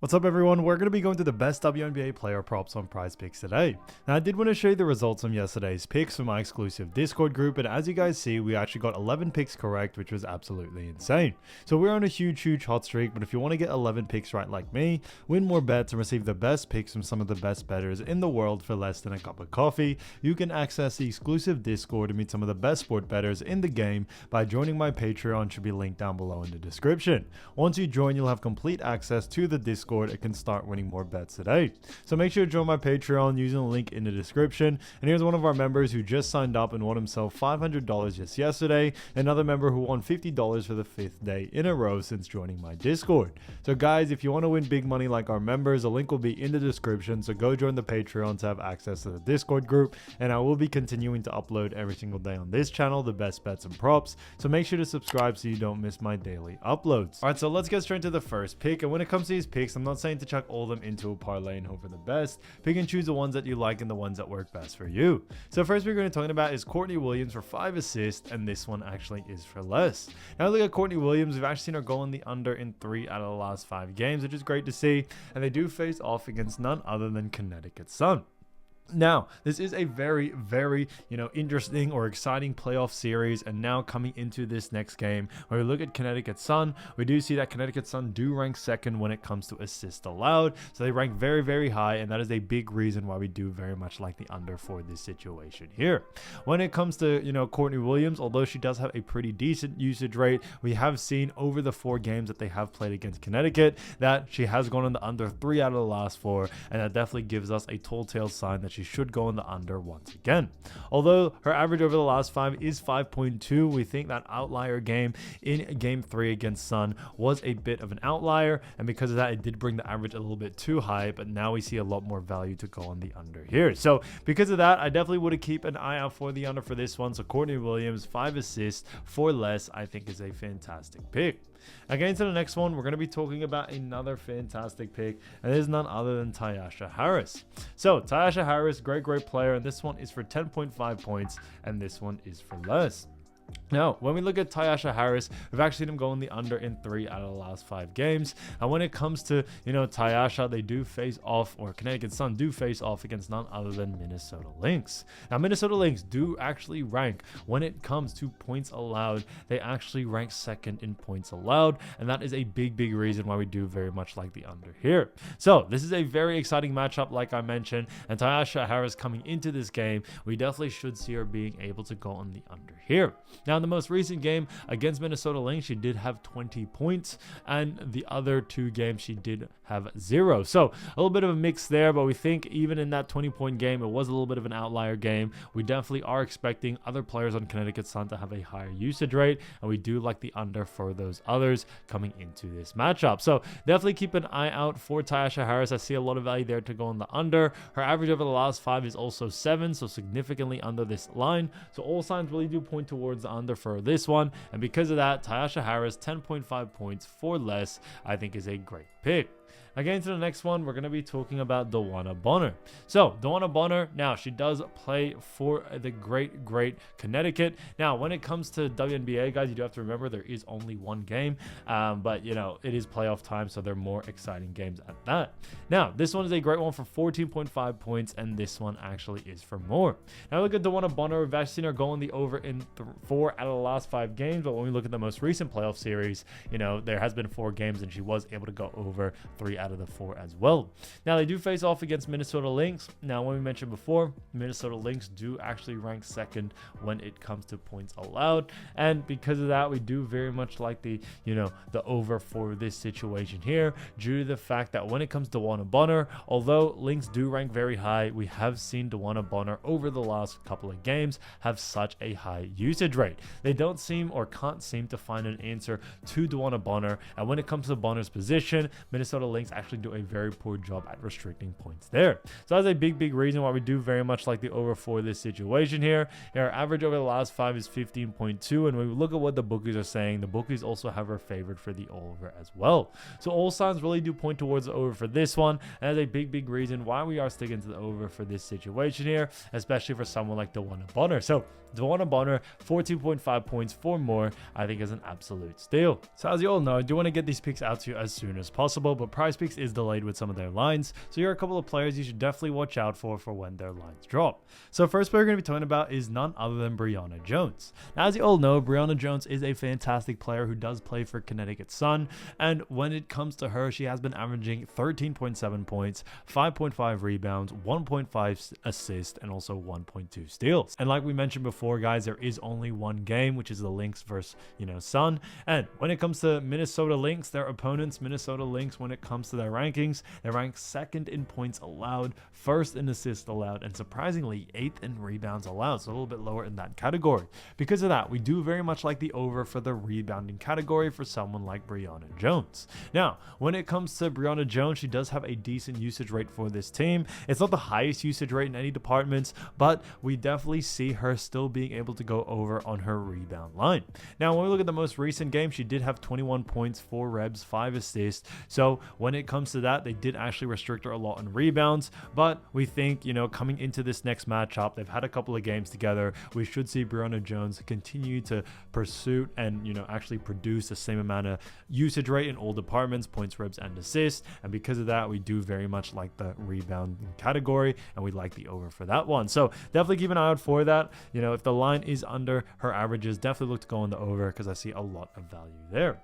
What's up everyone, we're going to be going to the best WNBA player props on PrizePicks today. Now I did want to show you the results from yesterday's picks from my exclusive Discord group, and as you guys see, we actually got 11 picks correct, which was absolutely insane. So we're on a huge hot streak, but if you want to get 11 picks right like me, win more bets and receive the best picks from some of the best bettors in the world for less than a cup of coffee, you can access the exclusive Discord to meet some of the best sport bettors in the game by joining my Patreon, which should be linked down below in the description. Once you join, you'll have complete access to the Discord. It can start winning more bets today. So make sure to join my Patreon using the link in the description. And here's one of our members who just signed up and won himself $500 just yesterday. Another member who won $50 for the 5th day in a row since joining my Discord. So guys, if you want to win big money like our members, the link will be in the description. So go join the Patreon to have access to the Discord group. And I will be continuing to upload every single day on this channel, the best bets and props. So make sure to subscribe so you don't miss my daily uploads. All right, so let's get straight to the first pick. And when it comes to these picks, I'm not saying to chuck all of them into a parlay and hope for the best. Pick and choose the ones that you like and the ones that work best for you. So first we're going to talk about is Courtney Williams for 5 assists, and this one actually is for less. Now look at Courtney Williams. We've actually seen her go in the under in 3 out of the last 5 games, which is great to see, and they do face off against none other than Connecticut Sun. Now, this is a very, interesting or exciting playoff series, and now coming into this next game, where we look at Connecticut Sun, we do see that Connecticut Sun do rank second when it comes to assists allowed, so they rank very high, and that is a big reason why we do very much like the under for this situation here. When it comes to, Courtney Williams, although she does have a pretty decent usage rate, we have seen over the 4 games that they have played against Connecticut that she has gone in the under 3 out of the last 4, and that definitely gives us a telltale sign that she should go in the under once again. Although her average over the last 5 is 5.2, we think that outlier game in game 3 against Sun was a bit of an outlier, and because of that, it did bring the average a little bit too high, but now we see a lot more value to go on the under here. So because of that, I definitely would keep an eye out for the under for this one. So Courtney Williams, 5 assists for less, I think is a fantastic pick. Again, to the next one, we're going to be talking about another fantastic pick, and it is none other than Tasha Harris. So Tasha Harris, great player, and this one is for 10.5 points, and this one is for less. Now, when we look at Tasha Harris, we've actually seen him go in the under in 3 out of the last 5 games. And when it comes to, Tasha, they do face off, or Connecticut Sun do face off against none other than Minnesota Lynx. Now, Minnesota Lynx do actually rank, when it comes to points allowed, they actually rank second in points allowed. And that is a big reason why we do very much like the under here. So this is a very exciting matchup, like I mentioned. And Tasha Harris coming into this game, we definitely should see her being able to go on the under here. Now, in the most recent game against Minnesota Lynx, she did have 20 points, and the other 2 games she did have 0. So a little bit of a mix there, but we think even in that 20-point game, it was a little bit of an outlier game. We definitely are expecting other players on Connecticut Sun to have a higher usage rate, and we do like the under for those others coming into this matchup. So definitely keep an eye out for Tasha Harris. I see a lot of value there to go on the under. Her average over the last 5 is also 7, so significantly under this line. So all signs really do point towards the under for this one, and because of that, Tasha Harris 10.5 points for less, I think is a great pick. Again, to the next one, we're going to be talking about DeWanna Bonner. So DeWanna Bonner, now she does play for the great Connecticut. Now, when it comes to WNBA, guys, you do have to remember there is only 1 game, but it is playoff time, so they're more exciting games at that. Now, this one is a great one for 14.5 points, and this one actually is for more. Now, look at DeWanna Bonner. We've actually seen her go on the over in 4 out of the last 5 games, but when we look at the most recent playoff series, there has been 4 games, and she was able to go over 3 out of the 4 as well. Now, they do face off against Minnesota Lynx. Now, when we mentioned before, Minnesota Lynx do actually rank second when it comes to points allowed, and because of that, we do very much like the the over for this situation here, due to the fact that when it comes to DeWanna Bonner, although Lynx do rank very high, we have seen DeWanna Bonner over the last couple of games have such a high usage rate. They don't seem or can't seem to find an answer to DeWanna Bonner, and when it comes to Bonner's position, Minnesota Lynx actually do a very poor job at restricting points there. So that's a big reason why we do very much like the over for this situation here. Our average over the last 5 is 15.2, and when we look at what the bookies are saying, the bookies also have her favored for the over as well. So all signs really do point towards the over for this one, and that's a big reason why we are sticking to the over for this situation here, especially for someone like DeWanna Bonner. So DeWanna Bonner, 14.5 points for more, I think is an absolute steal. So as you all know, I do want to get these picks out to you as soon as possible, but PrizePicks is delayed with some of their lines, so here are a couple of players you should definitely watch out for when their lines drop. So first player we're going to be talking about is none other than DeWanna Jones. Now, as you all know, DeWanna Jones is a fantastic player who does play for Connecticut Sun, and when it comes to her, she has been averaging 13.7 points, 5.5 rebounds, 1.5 assists, and also 1.2 steals. And like we mentioned before, guys, there is only one game, which is the Lynx versus, Sun. And when it comes to Minnesota Lynx, their opponents, Minnesota Lynx, when it comes to their rankings, they rank second in points allowed, first in assists allowed, and surprisingly 8th in rebounds allowed, so a little bit lower in that category. Because of that, we do very much like the over for the rebounding category for someone like DeWanna Jones. Now, when it comes to DeWanna Jones, she does have a decent usage rate for this team. It's not the highest usage rate in any departments, but we definitely see her still being able to go over on her rebound line. Now, when we look at the most recent game, she did have 21 points, 4 rebs, 5 assists. So when it comes to that, they did actually restrict her a lot on rebounds, but we think, coming into this next matchup, they've had a couple of games together. We should see DeWanna Jones continue to pursue and, actually produce the same amount of usage rate in all departments, points, rebs, and assists. And because of that, we do very much like the rebound category, and we like the over for that one. So definitely keep an eye out for that. If the line is under her averages, definitely look to go on the over because I see a lot of value there.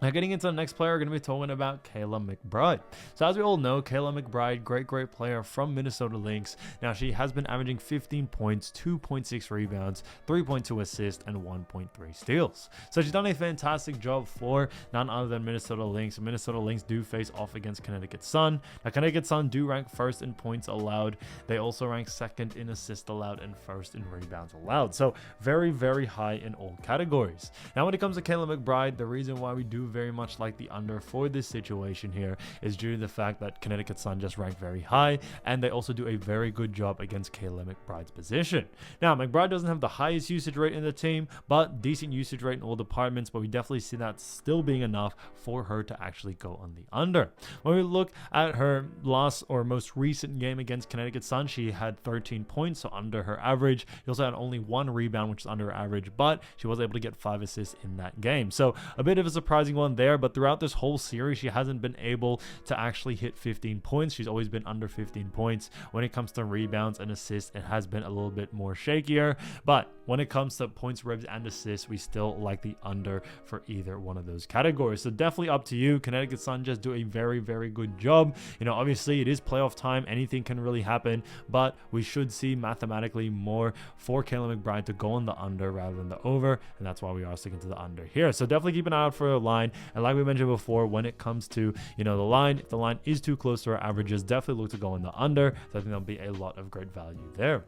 Now, getting into the next player, we're going to be talking about Kayla McBride. So as we all know, Kayla McBride, great player from Minnesota Lynx. Now, she has been averaging 15 points, 2.6 rebounds, 3.2 assists, and 1.3 steals. So she's done a fantastic job for none other than Minnesota Lynx. Minnesota Lynx do face off against Connecticut Sun. Now, Connecticut Sun do rank first in points allowed. They also rank second in assists allowed and first in rebounds allowed. So very high in all categories. Now, when it comes to Kayla McBride, the reason why we do very much like the under for this situation here is due to the fact that Connecticut Sun just ranked very high, and they also do a very good job against Kayla McBride's position. Now, McBride doesn't have the highest usage rate in the team, but decent usage rate in all departments, but we definitely see that still being enough for her to actually go on the under. When we look at her last or most recent game against Connecticut Sun, she had 13 points, so under her average. She also had only 1 rebound, which is under her average, but she was able to get 5 assists in that game. So a bit of a surprising one there, but throughout this whole series, she hasn't been able to actually hit 15 points. She's always been under 15 points. When it comes to rebounds and assists, it has been a little bit more shakier, but when it comes to points, rebs, and assists, we still like the under for either one of those categories. So definitely up to you. Connecticut Sun just do a very good job. Obviously it is playoff time. Anything can really happen, but we should see mathematically more for Kayla McBride to go on the under rather than the over, and that's why we are sticking to the under here. So definitely keep an eye out for a line. And like we mentioned before, when it comes to, the line, if the line is too close to our averages, definitely look to go in the under. So I think there'll be a lot of great value there.